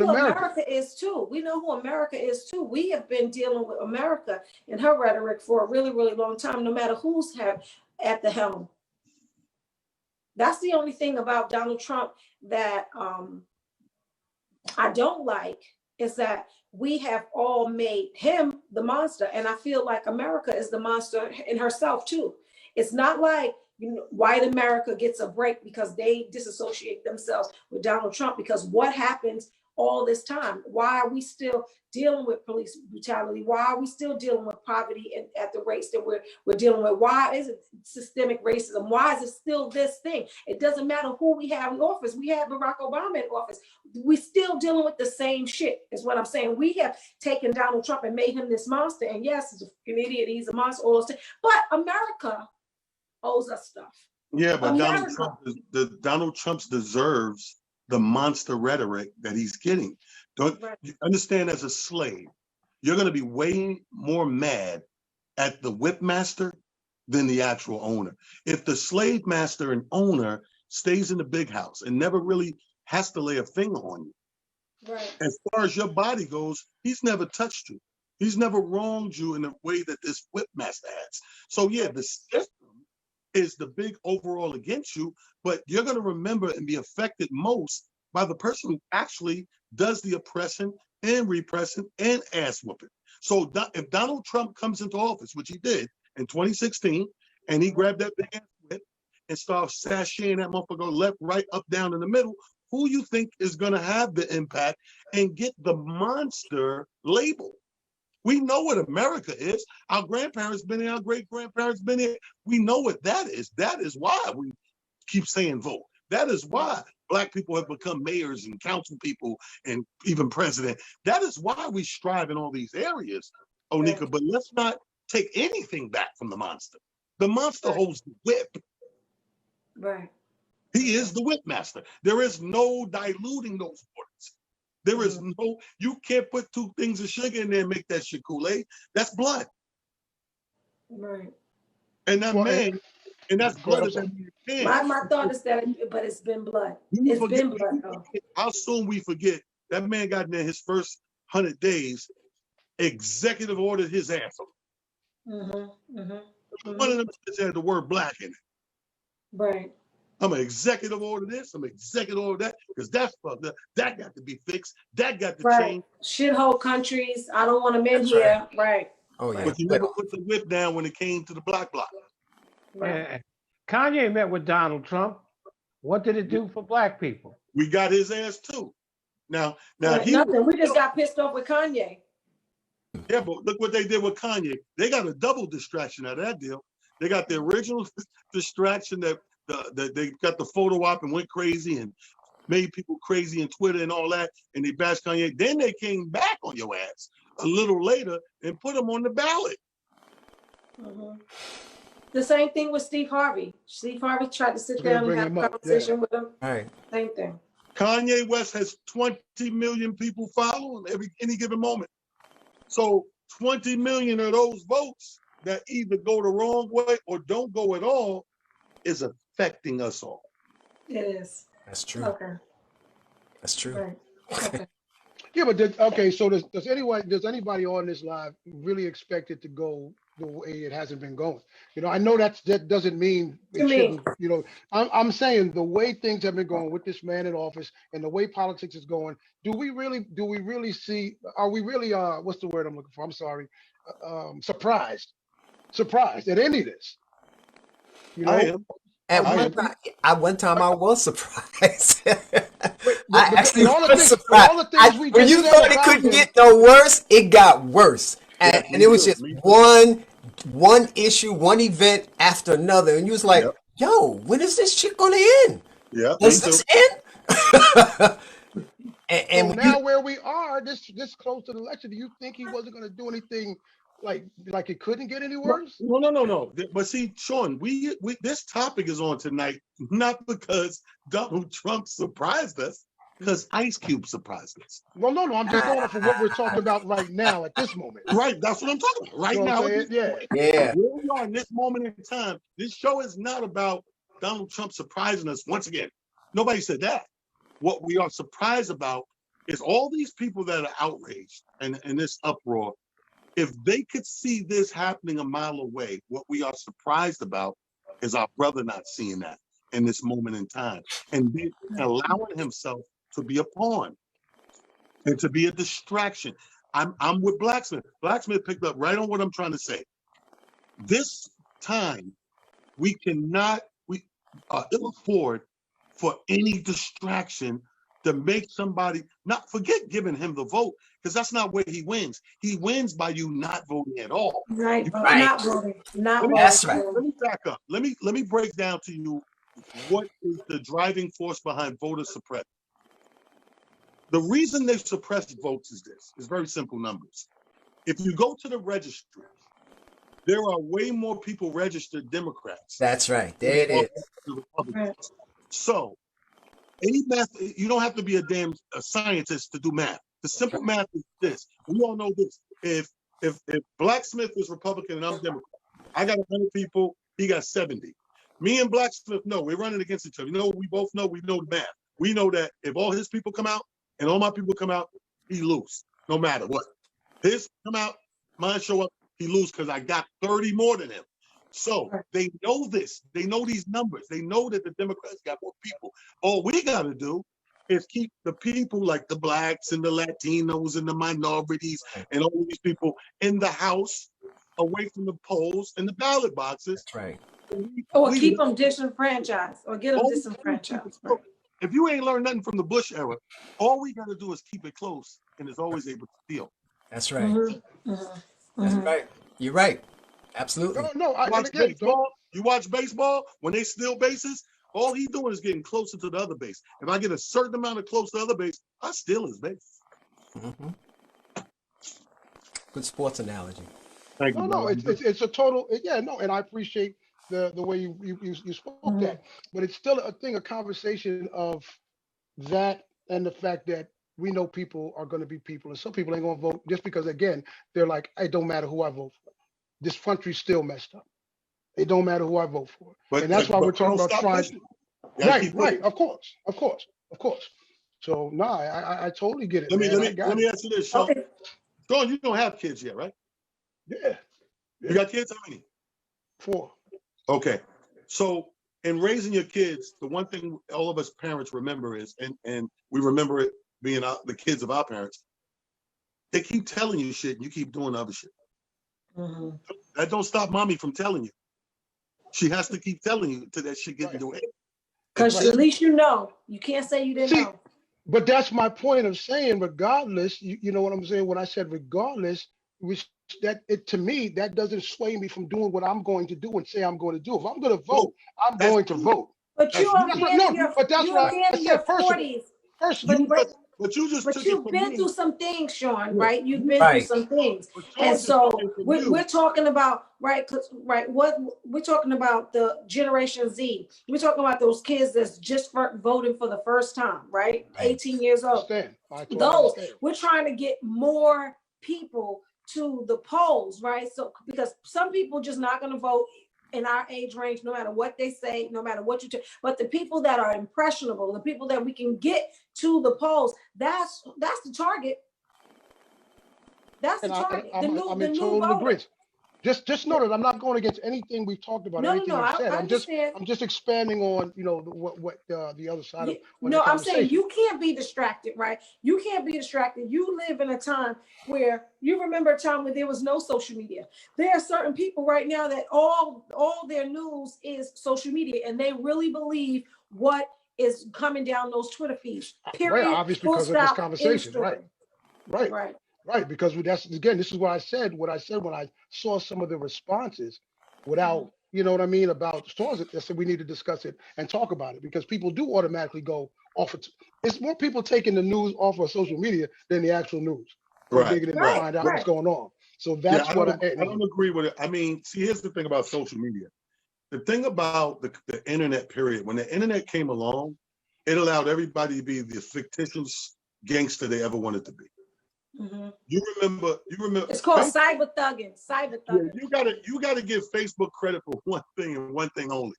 America is too. We know who America is too. We have been dealing with America and her rhetoric for a really, really long time, no matter who's at the helm. That's the only thing about Donald Trump that I don't like, is that we have all made him the monster. And I feel like America is the monster in herself too. It's not like white America gets a break because they disassociate themselves with Donald Trump, because what happens all this time? Why are we still dealing with police brutality? Why are we still dealing with poverty at the rates that we're dealing with? Why is it systemic racism? Why is it still this thing? It doesn't matter who we have in office. We have Barack Obama in office. We're still dealing with the same shit, is what I'm saying. We have taken Donald Trump and made him this monster. And yes, he's an idiot, he's a monster, all those things. But America owes us stuff. Yeah, but Donald Trump deserves the monster rhetoric that he's getting. Don't you understand? As a slave, you're going to be way more mad at the whip master than the actual owner. If the slave master and owner stays in the big house and never really has to lay a finger on you, Right. as far as your body goes, he's never touched you. He's never wronged you in the way that this whip master has. So yeah, the system is the big overall against you, but you're going to remember and be affected most by the person who actually does the oppression and repression and ass whooping. So if Donald Trump comes into office, which he did in 2016, and he grabbed that big ass whip and started sashaying that motherfucker left, right, up, down, in the middle, who you think is going to have the impact and get the monster label? We know what America is. Our grandparents been here, our great-grandparents been here. We know what that is. That is why we keep saying vote. That is why Black people have become mayors and council people and even president. That is why we strive in all these areas, Onika. But let's not take anything back from the monster. The monster holds the whip. Right. He is the whip master. There is no diluting those waters. There is no, you can't put 2 things of sugar in there and make that shit Kool-Aid. That's blood. Right. And that man, and that's blood that man. My thought is that, but it's been blood. It's been blood. Though. How soon we forget that man got in there his first 100 days, executive ordered his ass over. One of them had the word Black in it. Right. I'm an executive order this, I'm an executive order that, because that's fucked up. That got to be fixed. That got to change. Shithole countries. I don't want them in here. Right. Oh yeah. But you never put the whip down when it came to the Black bloc. Right. Kanye met with Donald Trump. What did it do for Black people? We got his ass too. Now nothing. We just got pissed off with Kanye. Yeah, but look what they did with Kanye. They got a double distraction out of that deal. They got the original distraction that they got the photo op and went crazy and made people crazy in Twitter and all that, and they bashed Kanye. Then they came back on your ass a little later and put him on the ballot. The same thing with Steve Harvey. Steve Harvey tried to sit down and have a conversation with him. Right. Same thing. Kanye West has 20 million people following any given moment. So 20 million of those votes that either go the wrong way or don't go at all is affecting us all. It is. That's true. Okay. That's true. Right. Okay. Yeah, but so does anybody on this live really expect it to go the way it hasn't been going? You know, I know that doesn't mean it shouldn't. You know, I'm saying the way things have been going with this man in office and the way politics is going. Do we really see? Are we really what's the word I'm looking for? I'm sorry. Surprised at any of this? You know? I am. At one time, I was surprised. I actually was surprised. When you thought it couldn't get no worse, it got worse. And it was just one issue, one event after another. And you was like, yo, when is this shit going to end? Yeah. Does this end? And so now where we are, this close to the election, do you think he wasn't going to do anything like it couldn't get any worse? No. But see, Shawn, we this topic is on tonight not because Donald Trump surprised us, because Ice Cube surprised us. Well, no, I'm just going for what we're talking about right now at this moment. Right, that's what I'm talking about. Right now, yeah. Where we are in this moment in time, this show is not about Donald Trump surprising us once again. Nobody said that. What we are surprised about is all these people that are outraged and in this uproar. If they could see this happening a mile away, what we are surprised about is our brother not seeing that in this moment in time and then allowing himself to be a pawn and to be a distraction. I'm with Blacksmith. Blacksmith picked up right on what I'm trying to say. This time, we cannot ill afford for any distraction to make somebody not forget giving him the vote, because that's not where he wins. He wins by you not voting at all. Right, not voting. That's right. Let me back up. Let me break down to you what is the driving force behind voter suppression. The reason they suppress votes is this. It's very simple numbers. If you go to the registry, there are way more people registered Democrats. That's right. There it is. Republicans. So Any math, you don't have to be a scientist to do math. The simple math is this. We all know this. If Blacksmith is Republican and I'm Democrat, I got 100 people, he got 70. Me and Blacksmith, no, we're running against each other. You know what we both know? We know the math. We know that if all his people come out and all my people come out, he lose, no matter what. His come out, mine show up, he lose because I got 30 more than him. So they know this. They know these numbers. They know that the Democrats got more people. All we got to do is keep the people like the blacks and the Latinos and the minorities and all these people in the House away from the polls and the ballot boxes. That's right. Or keep them disenfranchised or get them disenfranchised. Right. If you ain't learned nothing from the Bush era, all we got to do is keep it close and it's always able to steal. That's right. That's right. You're right. Absolutely. You watch baseball, when they steal bases, all he's doing is getting closer to the other base. If I get a certain amount of close to the other base, I steal his base. Good sports analogy. Thank you. No, it's a total, and I appreciate the way you spoke that. But it's still a thing, a conversation of that and the fact that we know people are going to be people, and some people ain't going to vote just because, again, they're like, it don't matter who I vote for. This country's still messed up. It don't matter who I vote for. And that's why we're talking about trying. Right. Of course. So no, I totally get it. Let me ask you this, Shawn. Okay. Shawn, you don't have kids yet, right? Yeah. You got kids? How many? 4. Okay. So in raising your kids, the one thing all of us parents remember is, and we remember it being the kids of our parents, they keep telling you shit and you keep doing other shit. That don't stop mommy from telling you. She has to keep telling you until that shit gets into it. Because at least you know. You can't say you didn't know. But that's my point of saying, regardless, you know what I'm saying? When I said regardless, to me, that doesn't sway me from doing what I'm going to do and say I'm going to do. If I'm going to vote, I'm going to vote. But you're in your 40s. But you've been through some things, Shawn, right? You've been through some things. And so we're talking about, what we're talking about the Generation Z. We're talking about those kids that's just voting for the first time, right? 18 years old. We're trying to get more people to the polls, right? So because some people just not going to vote in our age range, no matter what they say, no matter what you do. But the people that are impressionable, the people that we can get to the polls, that's the target. That's the target. I'm in total agreement. Just know that I'm not going against anything we've talked about, anything I've said. I'm just expanding on, what the other side of. I'm saying you can't be distracted, right? You can't be distracted. You live in a time where you remember a time when there was no social media. There are certain people right now that all their news is social media, and they really believe what is coming down those Twitter feeds. Period. Right, obviously because of this conversation, right, because this is what I said when I saw some of the responses without, you know what I mean, about stores. I said we need to discuss it and talk about it because people do automatically go off of it's more people taking the news off of social media than the actual news. Digging in to find out what's going on. So that's I don't agree with it. I mean, see, here's the thing about social media. The thing about the internet period, when the internet came along, it allowed everybody to be the fictitious gangster they ever wanted to be. You remember? It's called cyber thugging. Yeah, you gotta give Facebook credit for one thing and one thing only.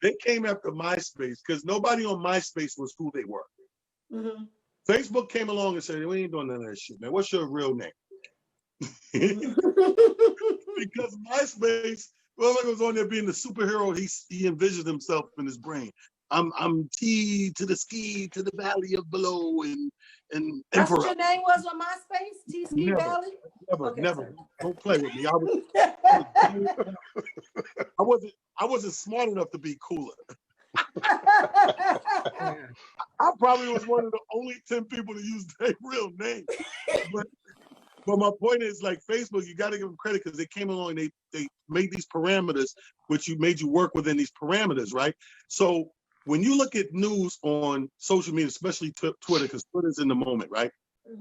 They came after MySpace because nobody on MySpace was who they were. Facebook came along and said, "We ain't doing none of that shit, man. What's your real name?" Because MySpace, whoever was on there being the superhero, he envisioned himself in his brain. I'm T to the ski to the valley of below and that's what your name was on MySpace? T Ski Valley? Never. Don't play with me. I wasn't smart enough to be cooler. I probably was one of the only 10 people to use their real name. But my point is, like Facebook, you got to give them credit because they came along and they made these parameters, which made you work within these parameters, right? So when you look at news on social media, especially Twitter, because Twitter's in the moment, right?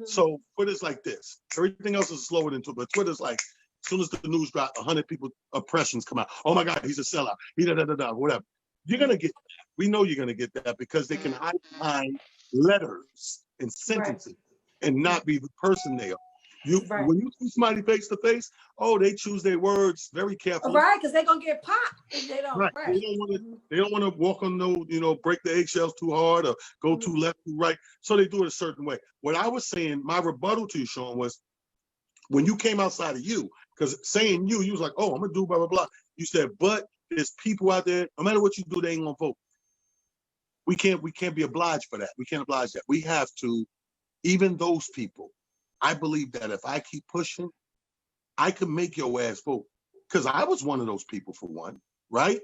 So Twitter's like this. Everything else is slower than Twitter, but Twitter's like, as soon as the news drops, 100 people, impressions come out. Oh my God, he's a sellout. Whatever. You're going to get We know you're going to get that because they can hide behind letters and sentences and not be the person they are. When you see somebody face to face, they choose their words very carefully. Right, because they're gonna get popped if they don't. Right. They don't want to walk on break the eggshells too hard or go too left, too right. So they do it a certain way. What I was saying, my rebuttal to you, Shawn, was when you came outside of you, because saying you was like, oh, I'm gonna do blah blah blah. You said, but there's people out there, no matter what you do, they ain't gonna vote. We can't be obliged for that. We can't oblige that. We have to, even those people. I believe that if I keep pushing, I can make your ass vote. Because I was one of those people, for one, right?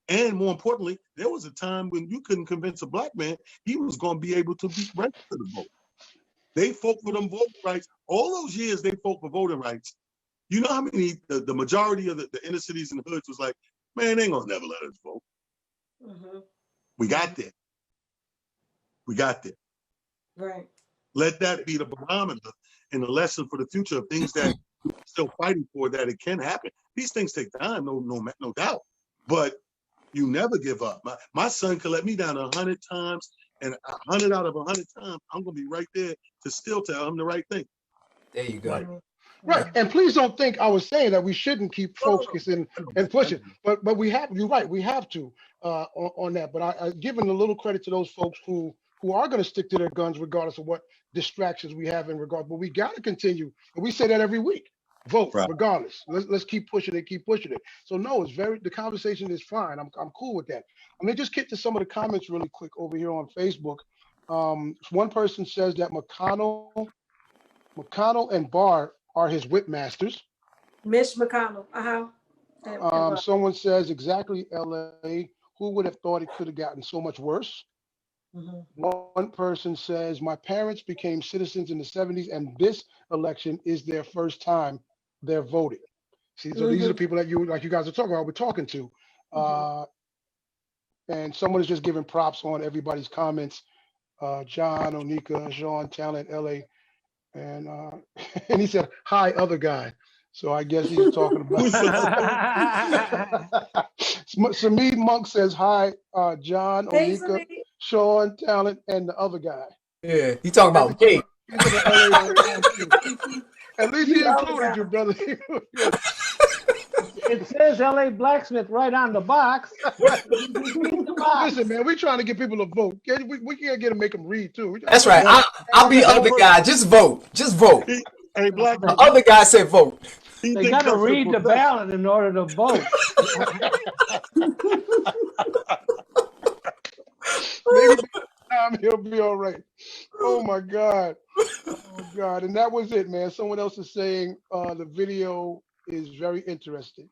And more importantly, there was a time when you couldn't convince a black man he was going to be able to be registered to vote. They fought for them voting rights. All those years they fought for voting rights. You know how many, the majority of the inner cities and the hoods was like, man, they ain't going to never let us vote. We got there. We got there. Right. Let that be the barometer and the lesson for the future of things that we're still fighting for, that it can happen. These things take time, no doubt, but you never give up. My son can let me down 100 times, and 100 out of 100 times, I'm going to be right there to still tell him the right thing. There you go. Right. And please don't think I was saying that we shouldn't keep focusing and pushing, but we have, you're right, we have to on that. But I giving a little credit to those folks who are going to stick to their guns regardless of what distractions we have in regard. But we got to continue, and we say that every week. Vote regardless. Let's keep pushing it. So no, the conversation is fine. I'm cool with that. Let me just get to some of the comments really quick over here on Facebook. One person says that McConnell and Barr are his whip masters. Mitch McConnell. Someone says exactly, LA. Who would have thought it could have gotten so much worse? One person says, my parents became citizens in the 70s, and this election is their first time they're voting. See, so these are the people that you guys are talking about, we're talking to. And someone is just giving props on everybody's comments. John, Onika, Shawn, Talent, LA. And and he said, hi, other guy. So I guess he's talking about Samid Monk says, hi, John, Onika, Shawn, Talent, and the other guy. Yeah, he talking about me. At least he included you, brother. It says LA Blacksmith right on the box. Listen, man, we're trying to get people to vote. We can't get them, make them read too. That's right. I'll be other guy. Just vote. Just vote. Hey, Black. The other guy said vote. They got to read the ballot in order to vote. Maybe he'll be all right. Oh my God. Oh God. And that was it, man. Someone else is saying the video is very interesting.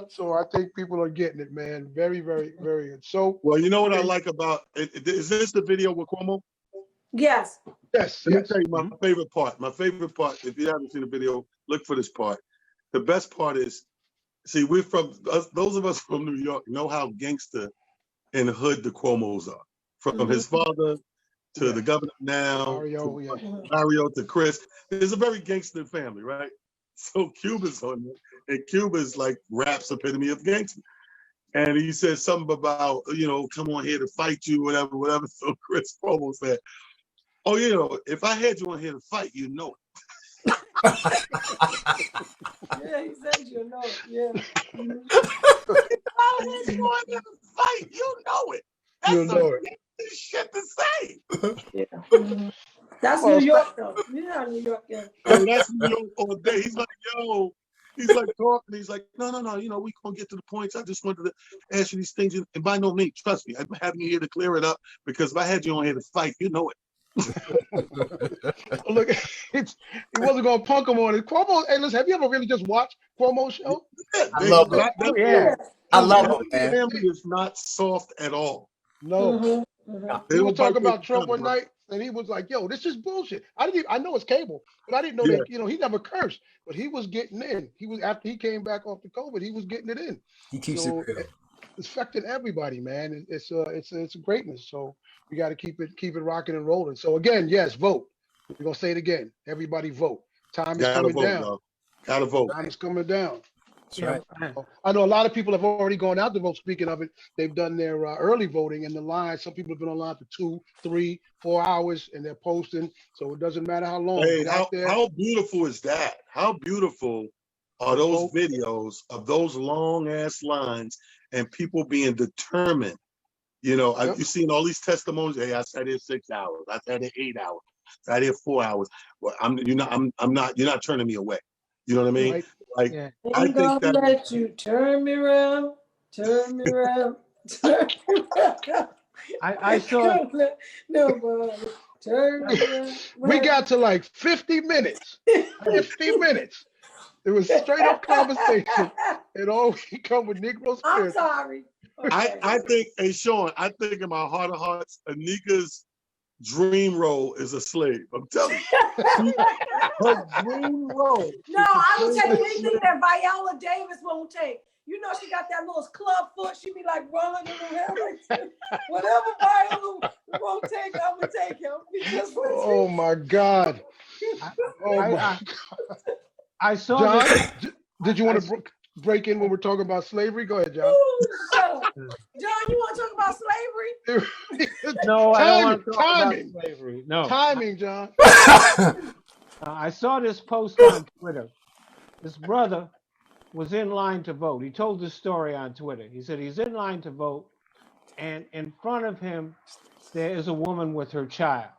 So I think people are getting it, man. Very, very, very good. So well, you know what I like about it? Is this the video with Cuomo? Yes. Yes. Let me tell you my favorite part. My favorite part, if you haven't seen the video, look for this part. The best part is, see, we're those of us from New York know how gangster and hood the Cuomos are. From his father to the governor now, Mario to Chris. It's a very gangster family, right? So Cuba's on it, and Cuba's like rap's epitome of gangster. And he said something about, come on here to fight you, whatever. So Chris Cuomo said, oh, if I had you on here to fight, you know it. Yeah, he said you know it. Yeah. If I had you on here to fight, you know it. That's shit to say. Yeah. That's New York, though. You know New York, yeah. That's New York all day. He's like, he's like talking. He's like, no, we gonna get to the points. I just wanted to ask you these things, and by no means, trust me, I'm having you here to clear it up because if I had you on here to fight, you know it. Look, he wasn't gonna punk him on it. Cuomo, hey, listen, have you ever really just watched Cuomo's show? I love it. I love it, man. Family is not soft at all. No. They were talking about Trump one night, and he was like, "Yo, this is bullshit." I know it's cable, but I didn't know that. He never cursed, but he was getting in. He was after he came back off the COVID, he was getting it in. He keeps it real. It's affecting everybody, man. It's a greatness. So we got to keep it rocking and rolling. So again, yes, vote. We're gonna say it again. Everybody vote. Time is coming down. Gotta vote. Time is coming down. That's right. I know a lot of people have already gone out to vote. Speaking of it, they've done their early voting, and the line. Some people have been online for 2, 3, 4 hours, and they're posting. So it doesn't matter how long. Hey, Get out there. how beautiful is that? How beautiful are those videos of those long ass lines and people being determined? You know, you've seen all these testimonies. Hey, I sat here 6 hours. I sat here 8 hours. I sat here 4 hours. Well, you're not turning me away. You know what I mean? Right. Like, Yeah. I I'm think gonna that let you turn me around, turn me around, turn me around. I saw Don't let nobody turn me around. We got to like 50 minutes. 50 minutes. It was straight up conversation. It all come with Negro I'm spirit. sorry. Okay. I think, hey Shawn, I think in my heart of hearts, Anika's dream role is a slave. I'm telling you. Her dream role. No, I will take anything that Viola Davis won't take. You know, she got that little club foot. She be like rolling in her hair like this. Whatever Viola won't take, I'm gonna take him. Because Oh my God. Oh my I, I saw John, this. did you want to break in when we're talking about slavery? Go ahead, John. Ooh, shut up. John, you want to talk about slavery? No, I don't want to talk timing. about slavery. No. Timing, John. I saw this post on Twitter. This brother was in line to vote. He told this story on Twitter. He said he's in line to vote, and in front of him, there is a woman with her child.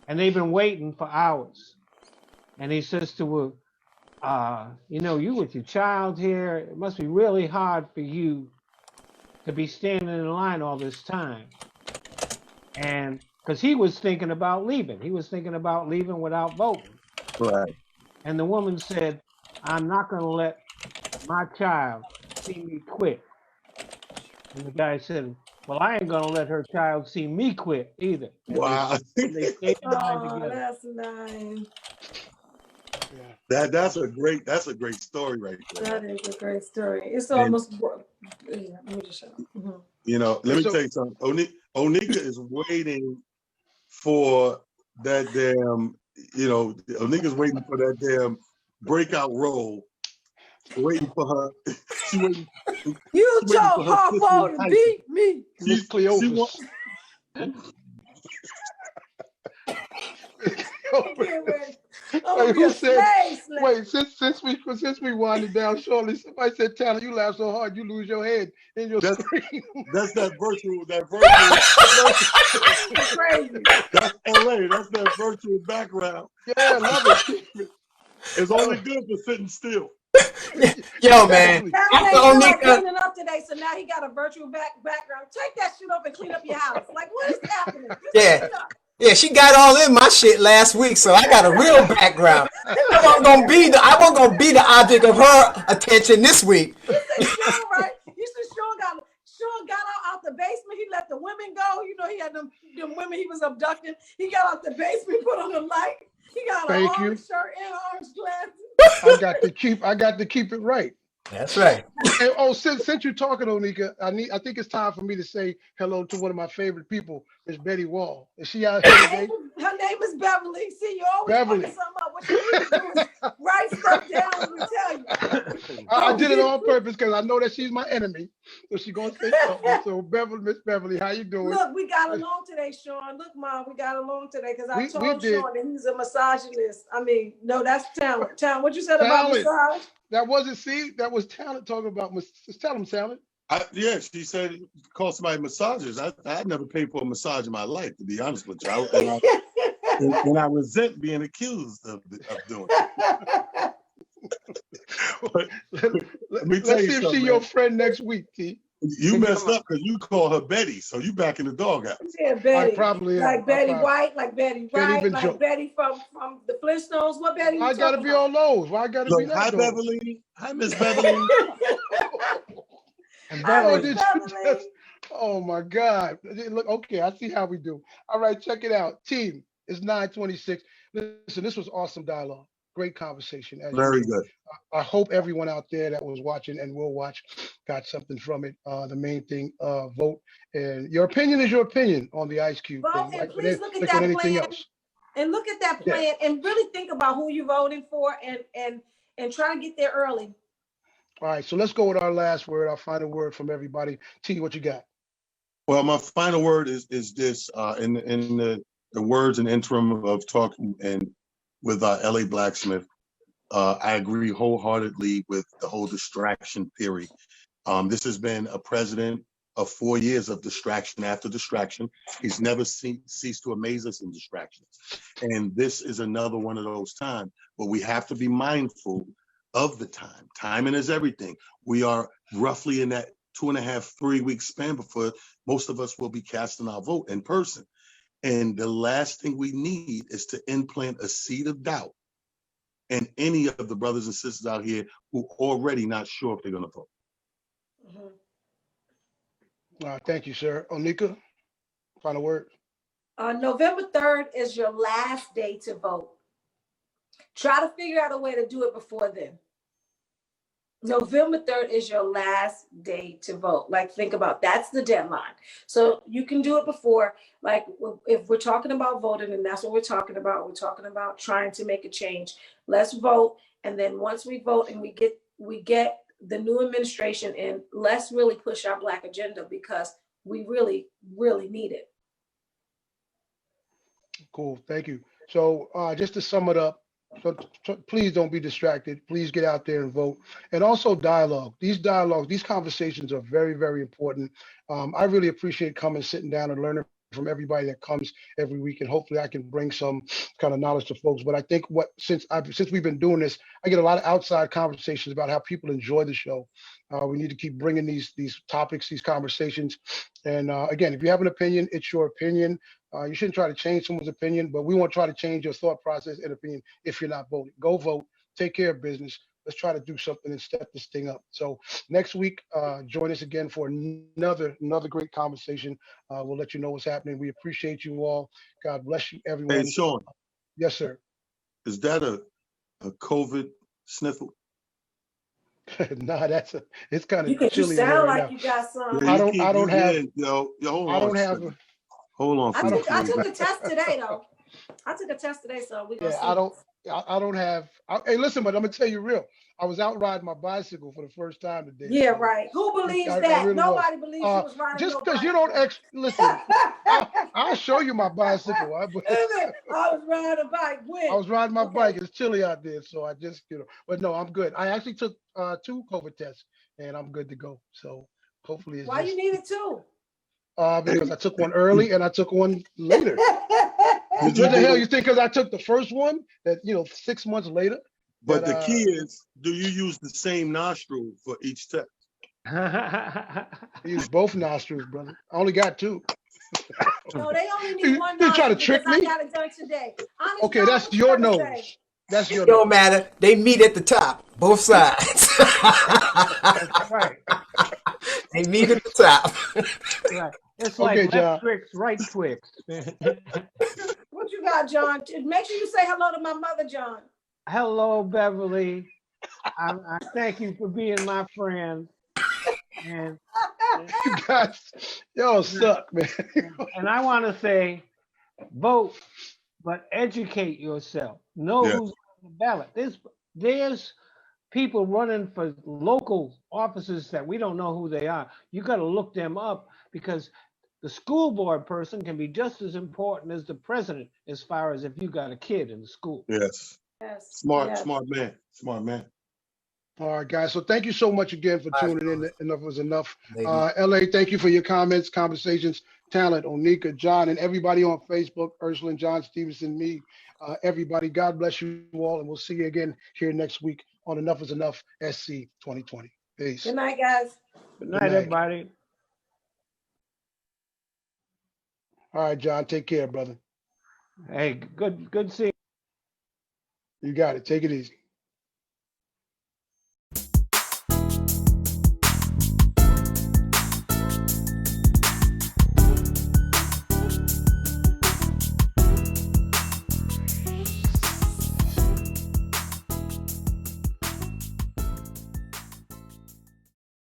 And they've been waiting for hours. And he says to her, you know, you with your child here, it must be really hard for you to be standing in line all this time. And because he was thinking about leaving. He was thinking about leaving without voting. Right. And the woman said, I'm not going to let my child see me quit. And the guy said, well, I ain't going to let her child see me quit either. And Wow. they stayed in line Oh, together. that's nice. That's a great story right there. That is a great story. It's almost. Yeah, let me just shut up. Mhm. You know, let me tell you something. Onika is waiting for that damn, you know, Onika's waiting for that damn breakout role. Waiting for her. She waiting, You told Harpo to beat me. She's Cleophas. Wait, who said? Wait, since we winded down shortly, somebody said, "Tyler, you laugh so hard you lose your head in your screen." That's that virtual. That's crazy. That's LA. That's that virtual background. Yeah, I love it. It's only good for sitting still. Yo, man. After Like Onika, cleaning up today, so now he got a virtual background. Take that shit up and clean up your house. Like, what is happening? yeah. Yeah, she got all in my shit last week, so I got a real background. I wasn't gonna be the object of her attention this week. You see Shawn, right? You see Shawn got out the basement. He let the women go. You know, he had them women he was abducting. He got out the basement, put on the light. He got an orange shirt and orange glasses. I got to keep it right. That's right. And, since you're talking, Onika, I think it's time for me to say hello to one of my favorite people, Miss Betty Wall. Is she out here today? Her name is Beverly. See, you always Beverly. fucking something up. What you need to do is write stuff down when we tell you. I did it on purpose because I know that she's my enemy, so she's gonna say something. So Miss Beverly, how you doing? Look, we got along today, Shawn. Look, Mom, we got along today because I told Shawn that he's a misogynist. I mean, no, that's talent. Talent. What you said about massage? That wasn't, that was talent talking about, tell him, talent. Yeah, she said call somebody massages. I never paid for a massage in my life, to be honest with you. And I resent being accused of doing it. Let's see if she's your friend next week, T. You messed up because you call her Betty, so you back in the doghouse. Yeah, Betty. I probably am. Like Betty White, like Betty Wright, like joke. Betty from the Flintstones. What Betty? I gotta be all those. Why I gotta be that? Hi, Beverly. Hi, Miss Beverly. And Beverly. Oh my God! Look, okay, I see how we do. All right, check it out, team. It's 9:26. Listen, this was awesome dialogue. Great conversation. Very good. I hope everyone out there that was watching and will watch got something from it. The main thing, vote. And your opinion is your opinion on the Ice Cube vote, thing. and please look at that plan. Else. And look at that plan and really think about who you're voting for and try to get there early. All right, so let's go with our last word, our final word from everybody. T, what you got? Well, my final word is this. In the words and interim of talking and with L.A. Blacksmith, I agree wholeheartedly with the whole distraction theory. This has been a president of 4 years of distraction after distraction. He's never ceased to amaze us in distractions. And this is another one of those times. But we have to be mindful of the time. Timing is everything. We are roughly in that 2.5, 3 week span before most of us will be casting our vote in person. And the last thing we need is to implant a seed of doubt in any of the brothers and sisters out here who already not sure if they're going to vote. Thank you, sir. Onika, final word. November 3rd is your last day to vote. Try to figure out a way to do it before then. November 3rd is your last day to vote. Like, think about that's the deadline. So you can do it before. Like, if we're talking about voting, and that's what we're talking about trying to make a change. Let's vote, and then once we vote and we get the new administration in, let's really push our Black agenda because we really, really need it. Cool, thank you. So just to sum it up, so please don't be distracted. Please get out there and vote. And also dialogue. These conversations are very, very important. I really appreciate coming, sitting down and learning from everybody that comes every week. And hopefully I can bring some kind of knowledge to folks. But I think since we've been doing this, I get a lot of outside conversations about how people enjoy the show. We need to keep bringing these topics, these conversations. And again, if you have an opinion, it's your opinion. You shouldn't try to change someone's opinion, but we won't try to change your thought process and opinion if you're not voting. Go vote, take care of business. Let's try to do something and step this thing up. So next week, join us again for another great conversation. We'll let you know what's happening. We appreciate you all. God bless you, everyone. Hey, Shawn. Yes, sir. Is that a COVID sniffle? Nah, it's kind You of chilly in sound here like right you got some. Yeah, I don't have. Hold on. I took a test today though. So we gonna see. I don't have. Hey, listen, but I'm gonna tell you real. I was out riding my bicycle for the first time today. Yeah, so right. Who believes I that? really Nobody believes you was riding. Just because you don't listen, I'll show you my bicycle. I was riding a bike. When? I was riding my bike. It's chilly out there, so I just but no, I'm good. I actually took 2 COVID tests, and I'm good to go. So hopefully it's. Why you needed 2? Because I took one early and I took one later. What the hell you think? Because I took the first one that 6 months later. But the key is, do you use the same nostril for each test? I use both nostrils, brother. I only got 2. No, they only need one You nostril. try to trick me? I got it done today. Honest Okay, that's your nose. That's your. It don't matter. They meet at the top, both sides. Right. They meet at the top. Right. It's like Okay, John. left Twix, right Twix. What you got, John? Make sure you say hello to my mother, John. Hello, Beverly. I thank you for being my friend. And You guys, y'all suck, man. and I want to say, vote, but educate yourself. Know Yeah. who's on the ballot. There's people running for local offices that we don't know who they are. You got to look them up because the school board person can be just as important as the president as far as if you got a kid in the school. Yes. Yes. Smart man. All right, guys. So thank you so much again for tuning in. Enough was enough. LA, thank you for your comments, conversations, talent, Onika, John, and everybody on Facebook, Ursula, John, Stevenson, me, everybody. God bless you all, and we'll see you again here next week on Enough is Enough SC 2020. Peace. Good night, guys. Good night, everybody. All right, John, take care, brother. Hey, good seeing you. You got it. Take it easy.